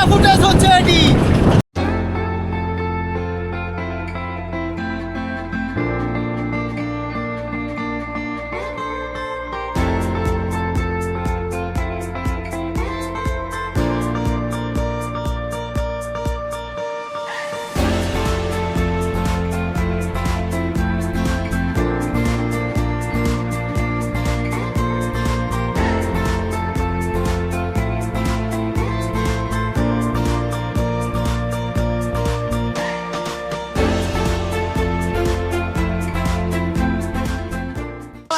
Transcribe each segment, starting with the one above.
Footage হচ্ছে এটি।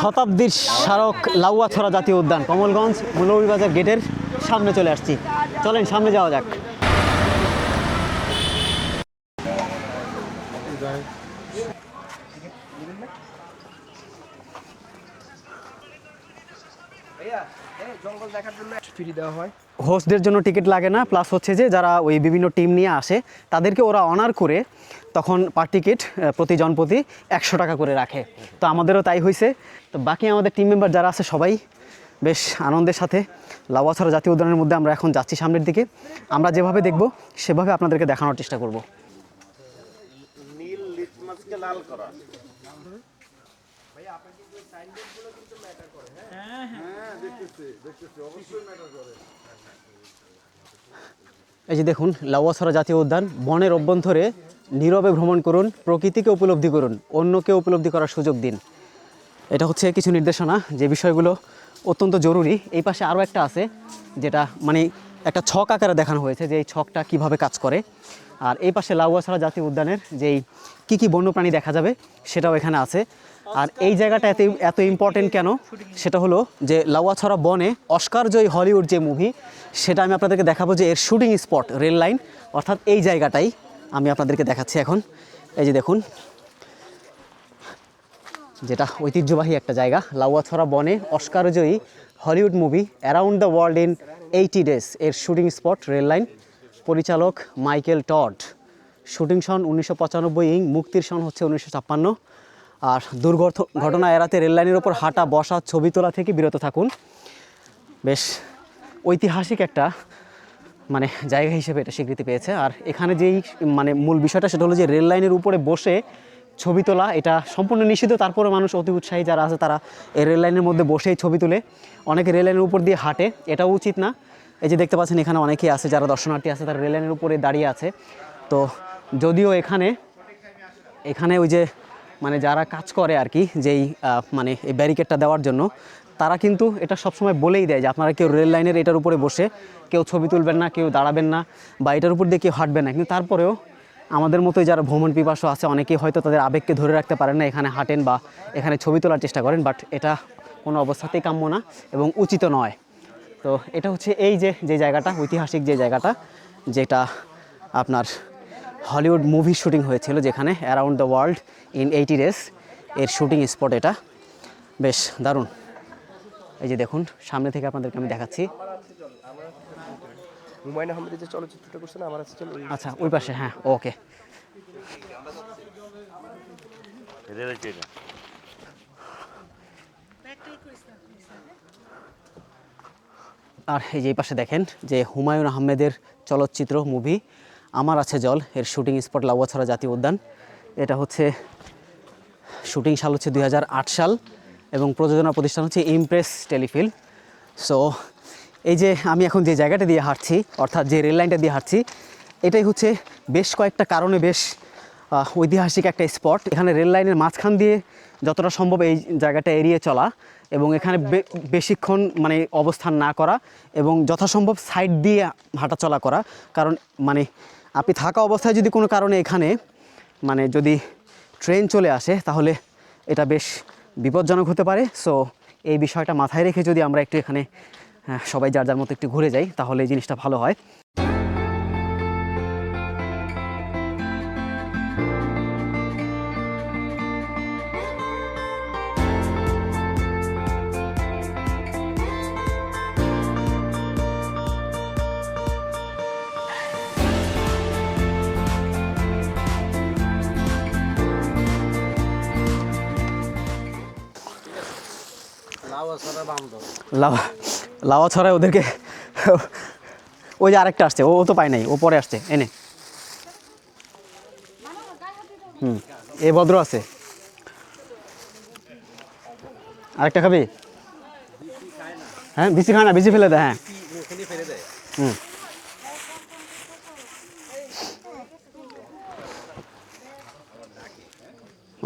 শতাব্দীর স্মারক লাউয়াছড়া জাতীয় উদ্যান কমলগঞ্জ মৌলভীবাজার গেটের সামনে চলে আসছি। চলেন সামনে যাওয়া যাক। হোস্টদের জন্য টিকিট লাগে না, প্লাস হচ্ছে যে যারা ওই বিভিন্ন টিম নিয়ে আসে তাদেরকে ওরা অনার করে তখন পার টিকিট প্রতি জনপ্রতি 100 টাকা করে রাখে। তো আমাদেরও তাই হয়েছে। তো বাকি আমাদের টিম মেম্বার যারা আছে সবাই বেশ আনন্দের সাথে লাউয়াছড়া জাতীয় উদ্যানের মধ্যে আমরা এখন যাচ্ছি সামনের দিকে। আমরা যেভাবে দেখব সেভাবে আপনাদেরকে দেখানোর চেষ্টা করব। এই যে দেখুন লাউয়াছড়া জাতীয় উদ্যান, বনের অভ্যন্তরে নীরবে ভ্রমণ করুন, প্রকৃতিকে উপলব্ধি করুন, অন্যকে উপলব্ধি করার সুযোগ দিন। এটা হচ্ছে কিছু নির্দেশনা যে বিষয়গুলো অত্যন্ত জরুরি। এই পাশে আরও একটা আছে যেটা মানে একটা ছক আকারে দেখানো হয়েছে যে এই ছকটা কিভাবে কাজ করে। আর এই পাশে লাউয়াছড়া জাতীয় উদ্যানের যেই কী বন্যপ্রাণী দেখা যাবে সেটাও এখানে আছে। আর এই জায়গাটা এত ইম্পর্টেন্ট কেন সেটা হলো যে লাউয়াছড়া বনে অস্কারজয়ী হলিউড যে মুভি সেটা আমি আপনাদেরকে দেখাবো যে এর শুটিং স্পট রেল লাইন, অর্থাৎ এই জায়গাটাই আমি আপনাদেরকে দেখাচ্ছি এখন। এই যে দেখুন, যেটা ঐতিহ্যবাহী একটা জায়গা, লাউয়াছড়া বনে অস্কারজয়ী Hollywood movie around the world in 80 days এর শুটিং স্পট রেল লাইন। পরিচালক মাইকেল টড। শুটিং সন 1995, মুক্তির সন হচ্ছে 1956। আর দুর্ঘটনা এড়াতে রেললাইনের ওপর হাঁটা, বসা, ছবি তোলা থেকে বিরত থাকুন। বেশ ঐতিহাসিক একটা মানে জায়গা হিসেবে এটা স্বীকৃতি পেয়েছে। আর এখানে যেই মানে মূল বিষয়টা সেটা হলো যে রেল লাইনের উপরে বসে ছবি তোলা এটা সম্পূর্ণ নিষিদ্ধ। তারপরে মানুষ অতি উৎসাহী যারা আছে তারা এই রেল লাইনের মধ্যে বসেই ছবি তুলে, অনেকে রেল লাইনের উপর দিয়ে হাঁটে, এটাও উচিত না। এই যে দেখতে পাচ্ছেন এখানে অনেকেই আছে যারা দর্শনার্থী আছে তারা রেল লাইনের উপরে দাঁড়িয়ে আছে। তো যদিও এখানে ওই যে মানে যারা কাজ করে আর কি যেই মানে এই ব্যারিকেডটা দেওয়ার জন্য তারা কিন্তু এটা সবসময় বলেই দেয় যে আপনারা কেউ রেল লাইনের এটার উপরে বসে কেউ ছবি তুলবেন না, কেউ দাঁড়াবেন না বা এটার উপর দিয়ে কেউ হাঁটবেন না। কিন্তু তারপরেও আমাদের মতোই যারা ভ্রমণ পিপাসু আছে অনেকেই হয়তো তাদের আবেগকে ধরে রাখতে পারেন না, এখানে হাঁটেন বা এখানে ছবি তোলার চেষ্টা করেন, বাট এটা কোনো অবস্থাতেই কাম্য না এবং উচিত নয়। তো এটা হচ্ছে এই যে জায়গাটা, ঐতিহাসিক যে জায়গাটা যেটা আপনার হলিউড মুভি শুটিং হয়েছিল, যেখানে around the world in 80 days এর শুটিং স্পট। এটা বেশ দারুণ। এই যে দেখুন সামনে থেকে আপনাদেরকে আমি দেখাচ্ছি। হুমায়ুন আহমেদের যে চলচ্চিত্রটা করছেন আমার আছে, আচ্ছা ওই পাশে, হ্যাঁ ওকে। আর এই যে এই পাশে দেখেন যে হুমায়ুন আহমেদের চলচ্চিত্র মুভি আমার আছে জল এর শুটিং স্পট লাউয়াছড়া জাতীয় উদ্যান। এটা হচ্ছে শুটিং সাল হচ্ছে 2008 সাল এবং প্রযোজনা প্রতিষ্ঠান হচ্ছে ইমপ্রেস টেলিফিল্ম। সো এই যে আমি এখন যে জায়গাটা দিয়ে হাঁটছি, অর্থাৎ যে রেল লাইনটা দিয়ে হাঁটছি, এটাই হচ্ছে বেশ কয়েকটা কারণে বেশ ঐতিহাসিক একটা স্পট। এখানে রেল লাইনের মাঝখান দিয়ে যতটা সম্ভব এই জায়গাটা এড়িয়ে চলা এবং এখানে বেশিক্ষণ মানে অবস্থান না করা এবং যথাসম্ভব সাইড দিয়ে হাঁটা চলা করা। কারণ মানে আপনি থাকা অবস্থায় যদি কোনো কারণে এখানে মানে যদি ট্রেন চলে আসে তাহলে এটা বেশ বিপজ্জনক হতে পারে। সো এই বিষয়টা মাথায় রেখে যদি আমরা একটু এখানে সবাই যার যার মতো একটু ঘুরে যাই তাহলে এই জিনিসটা ভালো হয়। লাউয়াছড়ায় ওই যে আরেকটা আসছে, ও তো পায় নাই, ও পরে আসছে, এনে। এ ভদ্র আছে, আরেকটা খাবি? হ্যাঁ, বিসি খায় না, বিসি ফেলে দেয়। হ্যাঁ, হুম।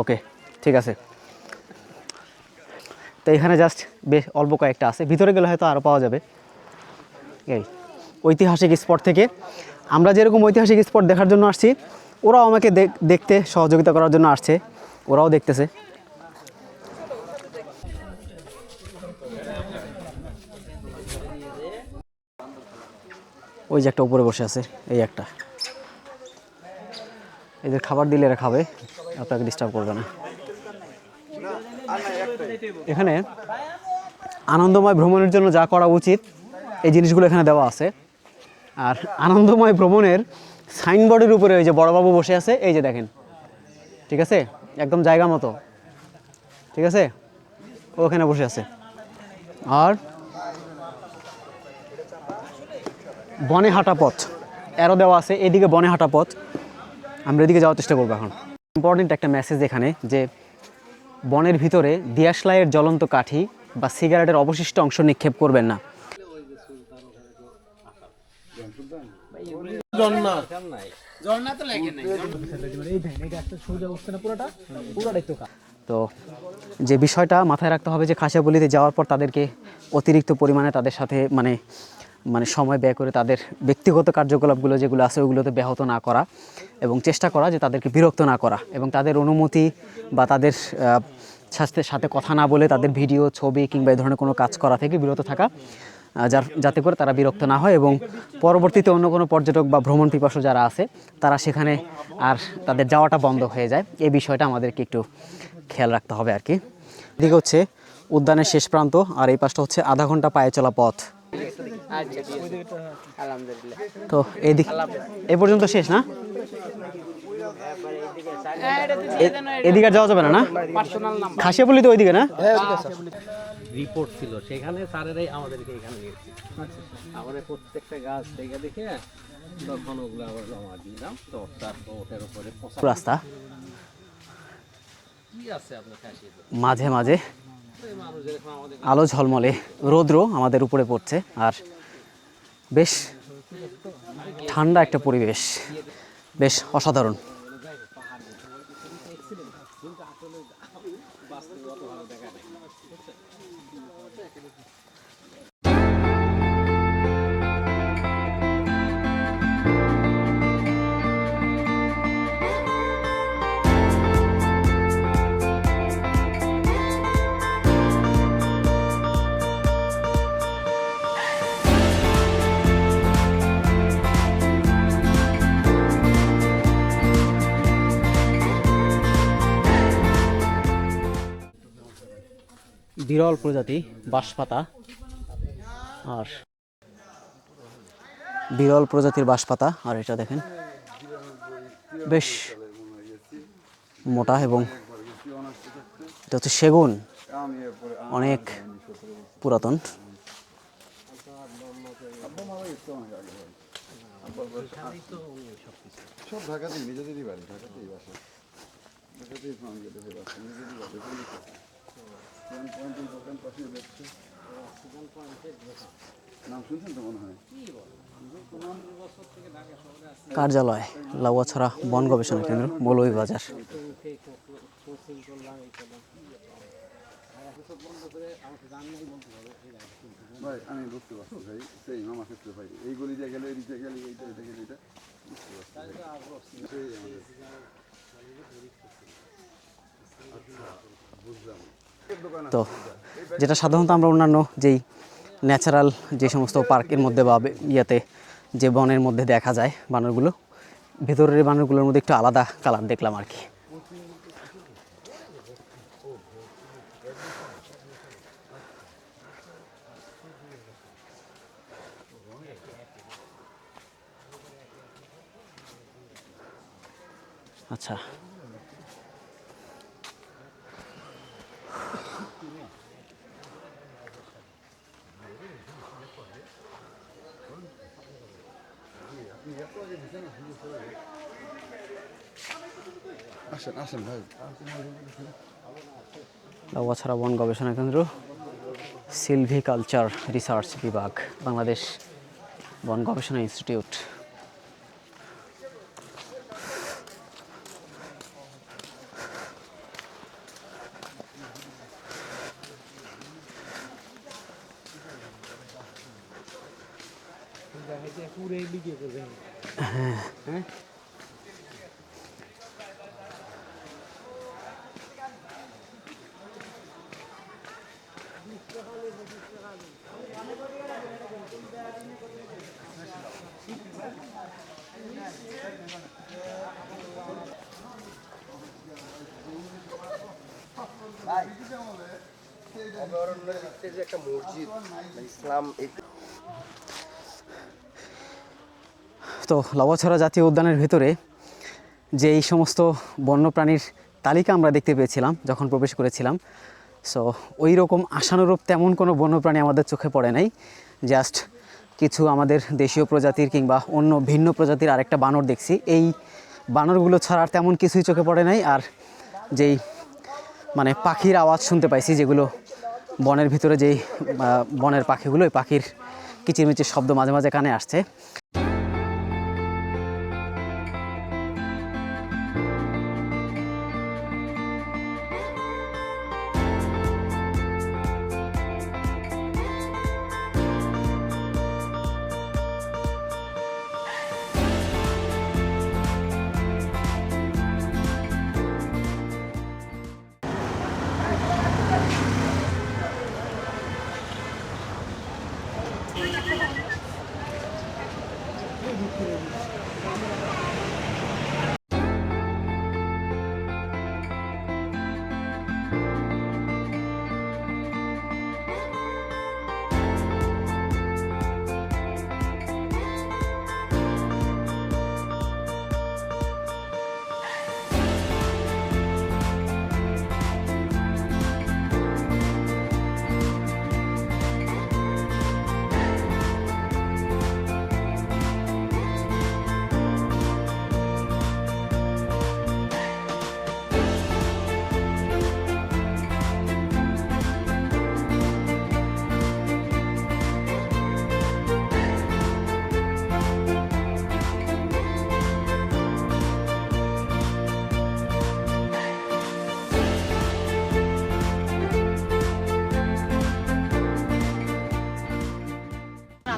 ওকে, ঠিক আছে। তো এখানে জাস্ট বেশ অল্প কয়েকটা আছে, ভিতরে গেলে হয়তো আরও পাওয়া যাবে। এই ঐতিহাসিক স্পট থেকে আমরা যেরকম ঐতিহাসিক স্পট দেখার জন্য আসছি, ওরাও আমাকে দেখতে সহযোগিতা করার জন্য আসছে, ওরাও দেখতেছে। ওই যে একটা উপরে বসে আছে, এই একটা, এদের খাবার দিলে এরা খাবে, আপনাকে ডিস্টার্ব করবে না। এখানে আনন্দময় ভ্রমণের জন্য যা করা উচিত এই জিনিসগুলো এখানে দেওয়া আছে। আর আনন্দময় ভ্রমণের সাইনবোর্ডের উপরে ওই যে বড়বাবু বসে আছে, এই যে দেখেন, ঠিক আছে, একদম জায়গা মতো, ঠিক আছে, ও ওখানে বসে আছে। আর বনে হাঁটা পথ এরও দেওয়া আছে, এদিকে বনে হাঁটা পথ, আমরা এদিকে যাওয়ার চেষ্টা করবো এখন। ইম্পর্টেন্ট একটা মেসেজ এখানে, যে বনের ভিতরে দিয়াশলাইয়ের জ্বলন্ত কাঠি বা সিগারেটের অবশিষ্ট অংশ নিক্ষেপ করবেন না। তো যে বিষয়টা মাথায় রাখতে হবে, যে খাসিয়াবলিতে যাওয়ার পর তাদেরকে অতিরিক্ত পরিমাণে তাদের সাথে মানে সময় ব্যয় করে তাদের ব্যক্তিগত কার্যকলাপগুলো যেগুলো আছে ওগুলোতে ব্যাহত না করা, এবং চেষ্টা করা যে তাদেরকে বিরক্ত না করা, এবং তাদের অনুমতি বা তাদের সাথে কথা না বলে তাদের ভিডিও, ছবি কিংবা এই ধরনের কোনো কাজ করা থেকে বিরত থাকা, যাতে করে তারা বিরক্ত না হয়, এবং পরবর্তীতে অন্য কোনো পর্যটক বা ভ্রমণ পিপাসু যারা আছে তারা সেখানে আর তাদের যাওয়াটা বন্ধ হয়ে যায়। এই বিষয়টা আমাদেরকে একটু খেয়াল রাখতে হবে আর কি। এদিকে হচ্ছে উদ্যানের শেষ প্রান্ত, আর এই পাশটা হচ্ছে আধা ঘন্টা পায়ে চলা পথ। তো এইদিকে এ পর্যন্ত শেষ না, এদিকে যাওয়া যাবে না, না খাসিয়াবলি তো ওইদিকে না? রিপোর্ট ছিল সেখানে, স্যারেরাই আমাদেরকে এখানে নিয়েছে। আমাদের প্রত্যেকটা গাছ দেখে দেখে তখন ওগুলো আবার জমা দিলাম। তো তার ওটার উপরে রাস্তা কি আছে আপনার খাসি, মাঝে মাঝে আলো ঝলমলে রৌদ্র আমাদের উপরে পড়ছে, আর বেশ ঠান্ডা একটা পরিবেশ, বেশ অসাধারণ। বিরল প্রজাতি বাঁশপাতা, আর বিরল প্রজাতির বাঁশপাতা, আর এটা দেখেন বেশ মোটা, এবং এটা হচ্ছে সেগুন, অনেক পুরাতন। সব ঢাকাতেই, নিজেদেরই বাড়ি, ঢাকাতেই বাসা, ঢাকাতেই ফার্ম গেলে নিজেদেরই বাড়ি। নাম শুনছেন তো মনে হয়। কার্যালয় লাউয়াছড়া বন গবেষণা কেন্দ্র, মৌলভীবাজার। ভাই আমি বুঝতে পারছি ভাই, সেই আমার ক্ষেত্রে ভাই এই গলিতে গেলে এদিকে গেলে এইটা, এটা গেলে এটা, তো যেটা সাধারণত আমরা অন্যান্য যেই ন্যাচারাল যে সমস্ত পার্কের মধ্যে বা ইয়াতে যে বনের মধ্যে দেখা যায় বানরগুলো, ভেতরের বানরগুলোর মধ্যে একটু আলাদা কালার দেখলাম আর কি। আচ্ছা, আসেন আসেন ভাই। লাউয়াছড়া বন গবেষণা কেন্দ্র, সিলভিকালচার রিসার্চ বিভাগ, বাংলাদেশ বন গবেষণা ইনস্টিটিউট। অভয়ারণ্যের ভিতরে যে একটা মসজিদ, ইসলাম তো লাউয়াছড়া জাতীয় উদ্যানের ভিতরে যে এই সমস্ত বন্যপ্রাণীর তালিকা আমরা দেখতে পেয়েছিলাম যখন প্রবেশ করেছিলাম, সো ওই রকম আশানুরূপ তেমন কোনো বন্যপ্রাণী আমাদের চোখে পড়ে নাই। জাস্ট কিছু আমাদের দেশীয় প্রজাতির কিংবা অন্য ভিন্ন প্রজাতির আরেকটা বানর দেখছি। এই বানরগুলো ছাড়া আর তেমন কিছুই চোখে পড়ে নাই। আর যেই মানে পাখির আওয়াজ শুনতে পাইছি, যেগুলো বনের ভিতরে যেই বনের পাখিগুলো, ওই পাখির কিচিরমিচির শব্দ মাঝে মাঝে কানে আসছে।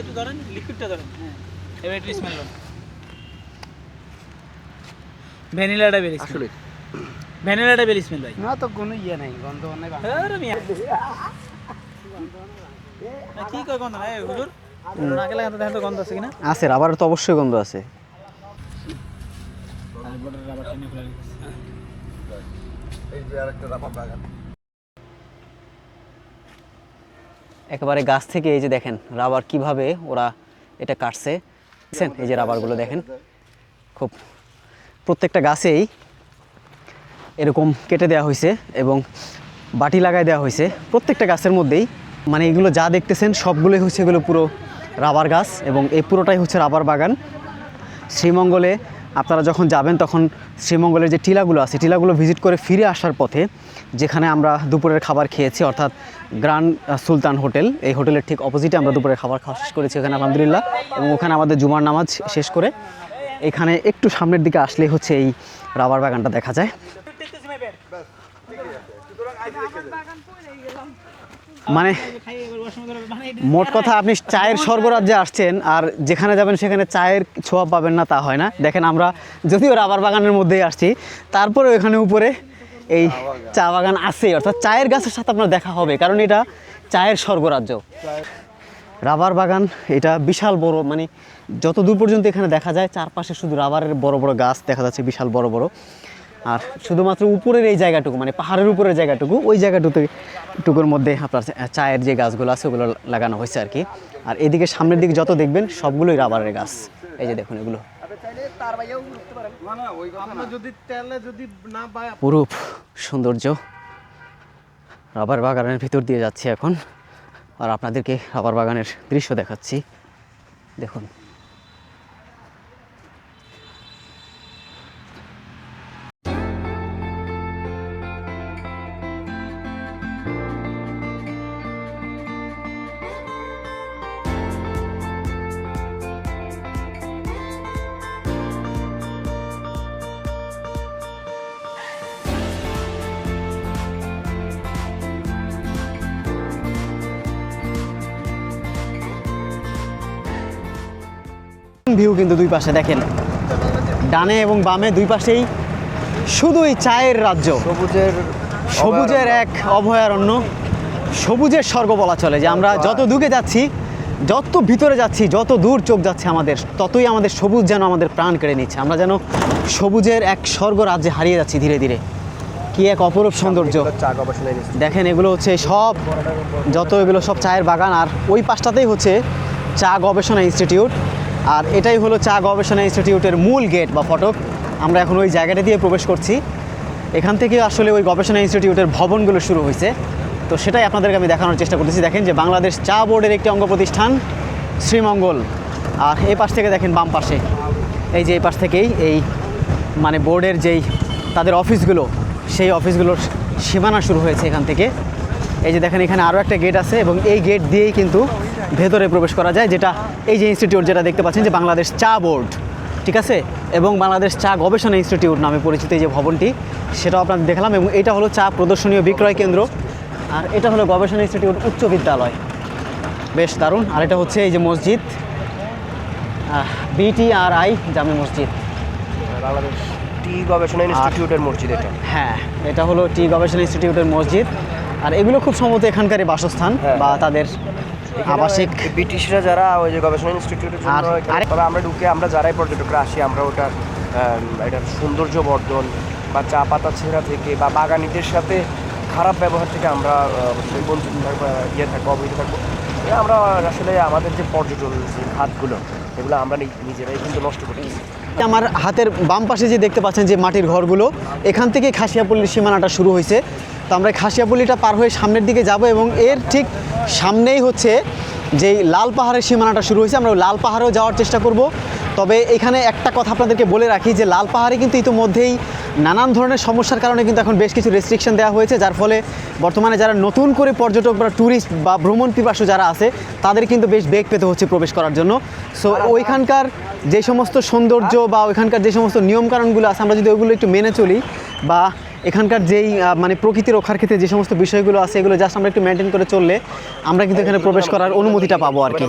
একটু ধরেন, লিকুইডটা ধরেন, এবার একটু স্মেল করুন। ভ্যানিলাটা বেরিয়ে আসলে ভ্যানিলাটা বেরিয়ে স্মেল ভাই। না তো কোনো ইয়ে নাই, গন্ধ নাই। আরে মিয়া কি কয় গন্ধ নাই হুজুর? নাকে লাগাতে দেখেন তো গন্ধ আছে কিনা। আছে, রাবারের তো অবশ্যই গন্ধ আছে। এই যে আরেকটা রাবার বাগান। একেবারে গাছ থেকে এই যে দেখেন রাবার কিভাবে ওরা এটা কাটছে, দেখছেন? এই যে রাবারগুলো দেখেন, খুব প্রত্যেকটা গাছেই এরকম কেটে দেওয়া হয়েছে এবং বাটি লাগাই দেওয়া হয়েছে প্রত্যেকটা গাছের মধ্যেই। মানে এগুলো যা দেখতেছেন সবগুলোই হচ্ছে এগুলো পুরো রাবার গাছ এবং এই পুরোটাই হচ্ছে রাবার বাগান। শ্রীমঙ্গলে আপনারা যখন যাবেন তখন শ্রীমঙ্গলের যে টিলাগুলো আছে, টিলাগুলো ভিজিট করে ফিরে আসার পথে যেখানে আমরা দুপুরের খাবার খেয়েছি, অর্থাৎ গ্র্যান্ড সুলতান হোটেল, এই হোটেলের ঠিক অপোজিটে আমরা দুপুরের খাবার খাওয়া শেষ করেছি ওখানে আলহামদুলিল্লাহ। এবং ওখানে আমাদের জুমার নামাজ শেষ করে এখানে একটু সামনের দিকে আসলেই হচ্ছে এই রাবার বাগানটা দেখা যায়। মানে মোট কথা আপনি চায়ের স্বর্গরাজ্যে আসছেন আর যেখানে যাবেন সেখানে চায়ের ছোঁয়া পাবেন না তা হয় না। দেখেন আমরা যদিও রাবার বাগানের মধ্যেই আসছি, তারপরে এখানে উপরে এই চা বাগান আছে, অর্থাৎ চায়ের গাছের সাথে আপনার দেখা হবে, কারণ এটা চায়ের স্বর্গরাজ্য। রাবার বাগান এটা বিশাল বড়, মানে যত দূর পর্যন্ত এখানে দেখা যায় চারপাশে শুধু রাবারের বড় বড় গাছ দেখা যাচ্ছে, বিশাল বড় বড়। আর শুধুমাত্র উপরের এই জায়গাটুকু, মানে পাহাড়ের উপরের জায়গাটুকু, ওই জায়গাটুকুর মধ্যে আপনার চায়ের যে গাছগুলো আছে ওগুলো লাগানো হয়েছে আর কি। আর এদিকে সামনের দিকে যত দেখবেন সবগুলোই রাবারের গাছ। এই যে দেখুন এগুলো পুরুপ সৌন্দর্য। রাবার বাগানের ভিতর দিয়ে যাচ্ছি এখন আর আপনাদেরকে রাবার বাগানের দৃশ্য দেখাচ্ছি। দেখুন ভিউ কিন্তু দুই পাশে দেখেন, ডানে এবং বামে দুই পাশেই শুধুই চায়ের রাজ্য, সবুজের এক অভয়ারণ্য, সবুজের স্বর্গ বলা চলে। যে আমরা যত দূরে যাচ্ছি, যত ভিতরে যাচ্ছি, যত দূর চোখ যাচ্ছে আমাদের, ততই আমাদের সবুজ যেন আমাদের প্রাণ কেড়ে নিচ্ছে। আমরা যেন সবুজের এক স্বর্গ রাজ্যে হারিয়ে যাচ্ছি ধীরে ধীরে। কি এক অপরূপ সৌন্দর্য চা গবেষণা ইনস্টিটিউট। দেখেন, এগুলো হচ্ছে সব, যত এগুলো সব চায়ের বাগান, আর ওই পাশটাতেই হচ্ছে চা গবেষণা ইনস্টিটিউট। আর এটাই হলো চা গবেষণা ইনস্টিটিউটের মূল গেট বা ফটক। আমরা এখন ওই জায়গাটা দিয়ে প্রবেশ করছি। এখান থেকে আসলে ওই গবেষণা ইনস্টিটিউটের ভবনগুলো শুরু হয়েছে, তো সেটাই আপনাদেরকে আমি দেখানোর চেষ্টা করতেছি। দেখেন যে বাংলাদেশ চা বোর্ডের একটি অঙ্গ প্রতিষ্ঠান শ্রীমঙ্গল। আর এই পাশ থেকে দেখেন বাম পাশে, এই যে এই পাশ থেকেই এই মানে বোর্ডের যেই তাদের অফিসগুলো, সেই অফিসগুলোর সীমানা শুরু হয়েছে এখান থেকে। এই যে দেখেন এখানে আরও একটা গেট আছে এবং এই গেট দিয়েই কিন্তু ভেতরে প্রবেশ করা যায়, যেটা এই যে ইনস্টিটিউট যেটা দেখতে পাচ্ছেন যে বাংলাদেশ চা বোর্ড, ঠিক আছে, এবং বাংলাদেশ চা গবেষণা ইনস্টিটিউট নামে পরিচিত এই যে ভবনটি, সেটাও আপনাদের দেখলাম। এবং এটা হলো চা প্রদর্শনী ও বিক্রয় কেন্দ্র, আর এটা হলো গবেষণা ইনস্টিটিউট উচ্চ বিদ্যালয়। বেশ দারুণ। আর এটা হচ্ছে এই যে মসজিদ, BTRI জামে মসজিদ। বাংলাদেশ টি গবেষণা ইনস্টিটিউটের মসজিদ এটা। হ্যাঁ, এটা হলো টি গবেষণা ইনস্টিটিউটের মসজিদ। আর এগুলো খুব সম্ভবত এখানকারই বাসস্থান বা তাদের আবাসিক। ব্রিটিশরা যারা ওই যে গবেষণা ইনস্টিটিউটের জন্য আর- তবে আমরা ঢুকে, আমরা যারাই পর্যটকরা আসি, আমরা ওটার এটার সৌন্দর্য বর্ধন বা চা পাতা ছেঁড়া থেকে বা বাগানীদের সাথে খারাপ ব্যবহার থেকে আমরা অবশ্যই বঞ্চিত থাকবো, থাকবো, অবহিত থাকবো। আমরা আসলে আমাদের যে পর্যটন যে খাতগুলো, এগুলো আমরা নিজেরাই কিন্তু নষ্ট করতেছি। আমার হাতের বাম পাশে যে দেখতে পাচ্ছেন যে মাটির ঘরগুলো, এখান থেকে খাসিয়াপল্লির সীমানাটা শুরু হয়েছে। তো আমরা খাসিয়াপল্লিটা পার হয়ে সামনের দিকে যাব এবং এর ঠিক সামনেই হচ্ছে যেই লাল পাহাড়ের সীমানাটা শুরু হয়েছে। আমরা লাল পাহাড়েও যাওয়ার চেষ্টা করব। তবে এখানে একটা কথা আপনাদেরকে বলে রাখি যে লাল পাহাড়ে কিন্তু ইতিমধ্যেই নানান ধরনের সমস্যার কারণে কিন্তু এখন বেশ কিছু রেস্ট্রিকশন দেওয়া হয়েছে, যার ফলে বর্তমানে যারা নতুন করে পর্যটক বা ট্যুরিস্ট বা ভ্রমণ পিপাসু যারা আছে, তাদের কিন্তু বেশ বেগ পেতে হচ্ছে প্রবেশ করার জন্য। সো ওইখানকার যে সমস্ত সৌন্দর্য বা ওইখানকার যে সমস্ত নিয়মকানুনগুলো আছে, আমরা যদি ওইগুলো একটু মেনে চলি, বা এখানকার যেই মানে প্রকৃতি রক্ষার ক্ষেত্রে যে সমস্ত বিষয়গুলো আছে, এগুলো জাস্ট আমরা একটু মেনটেন করে চললে আমরা কিন্তু এখানে প্রবেশ করার অনুমতিটা পাবো আর কি।